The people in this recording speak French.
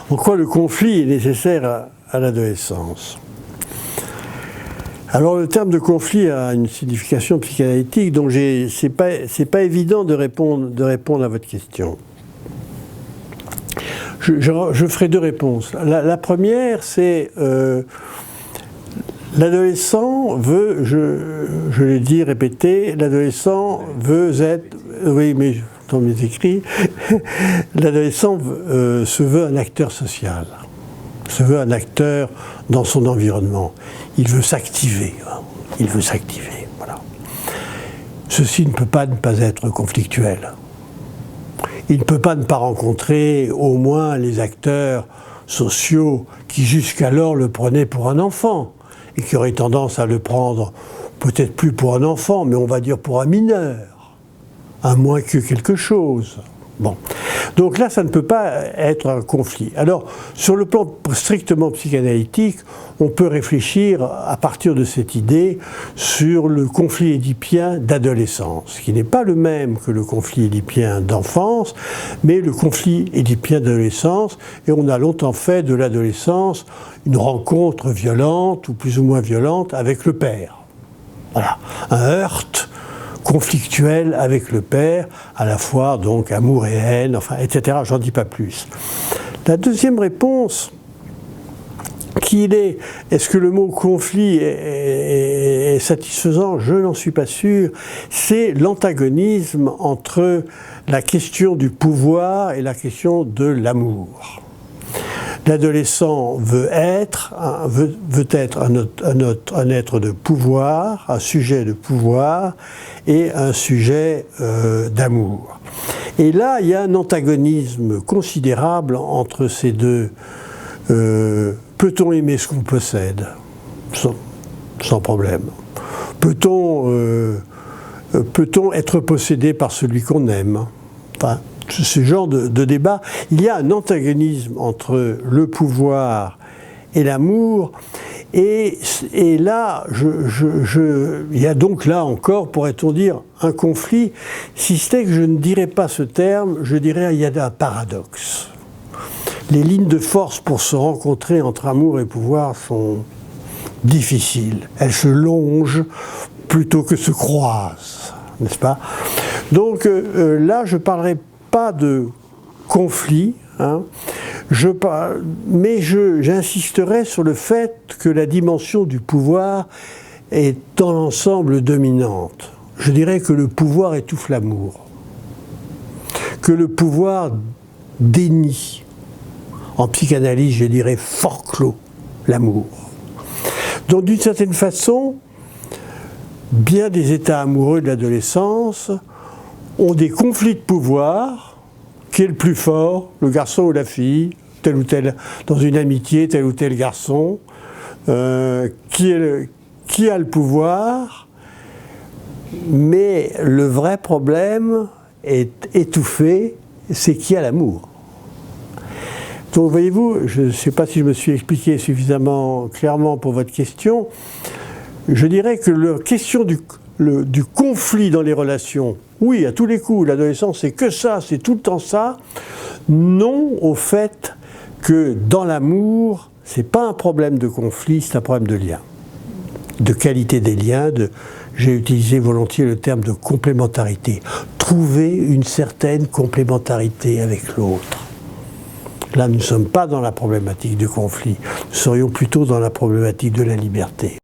En quoi le conflit est nécessaire à l'adolescence? Alors le terme de conflit a une signification psychanalytique, donc c'est pas évident de répondre à votre question. Je ferai deux réponses. La première, c'est l'adolescent veut, je l'ai dit, répété, l'adolescent veut être, oui, mais dans mes écrits, l'adolescent se veut un acteur social, se veut un acteur dans son environnement. Il veut s'activer, voilà. Ceci ne peut pas ne pas être conflictuel. Il ne peut pas ne pas rencontrer au moins les acteurs sociaux qui jusqu'alors le prenaient pour un enfant et qui auraient tendance à le prendre peut-être plus pour un enfant, mais on va dire pour un mineur, à moins que quelque chose. Bon. Donc là, ça ne peut pas être un conflit. Alors, sur le plan strictement psychanalytique, on peut réfléchir à partir de cette idée sur le conflit édipien d'adolescence, qui n'est pas le même que le conflit édipien d'enfance, mais le conflit édipien d'adolescence, et on a longtemps fait de l'adolescence une rencontre violente, ou plus ou moins violente, avec le père. Voilà, un heurt conflictuel avec le père, à la fois donc amour et haine, enfin, etc. J'en dis pas plus. La deuxième réponse, est-ce que le mot conflit est satisfaisant? Je n'en suis pas sûr. C'est l'antagonisme entre la question du pouvoir et la question de l'amour. L'adolescent veut être un être de pouvoir, un sujet de pouvoir et un sujet d'amour. Et là, il y a un antagonisme considérable entre ces deux. Peut-on aimer ce qu'on possède? Sans problème. Peut-on être possédé par celui qu'on aime? Enfin, ce genre de débat, il y a un antagonisme entre le pouvoir et l'amour, et là, il y a donc là encore, pourrait-on dire, un conflit, si ce n'est que je ne dirais pas ce terme, je dirais il y a un paradoxe. Les lignes de force pour se rencontrer entre amour et pouvoir sont difficiles, elles se longent plutôt que se croisent, n'est-ce pas? Donc là, je parlerai pas de conflit, hein, mais j'insisterai sur le fait que la dimension du pouvoir est dans l'ensemble dominante. Je dirais que le pouvoir étouffe l'amour, que le pouvoir dénie, en psychanalyse je dirais forclos l'amour. Donc d'une certaine façon, bien des états amoureux de l'adolescence ont des conflits de pouvoir. Qui est le plus fort, le garçon ou la fille, tel ou tel, dans une amitié, tel ou tel garçon, qui a le pouvoir, mais le vrai problème est étouffé, c'est qui a l'amour. Donc voyez-vous, je ne sais pas si je me suis expliqué suffisamment clairement pour votre question, je dirais que la question du conflit dans les relations, oui, à tous les coups, l'adolescence c'est que ça, c'est tout le temps ça, non au fait que dans l'amour, c'est pas un problème de conflit, c'est un problème de lien, de qualité des liens, j'ai utilisé volontiers le terme de complémentarité, trouver une certaine complémentarité avec l'autre. Là, nous ne sommes pas dans la problématique du conflit, nous serions plutôt dans la problématique de la liberté.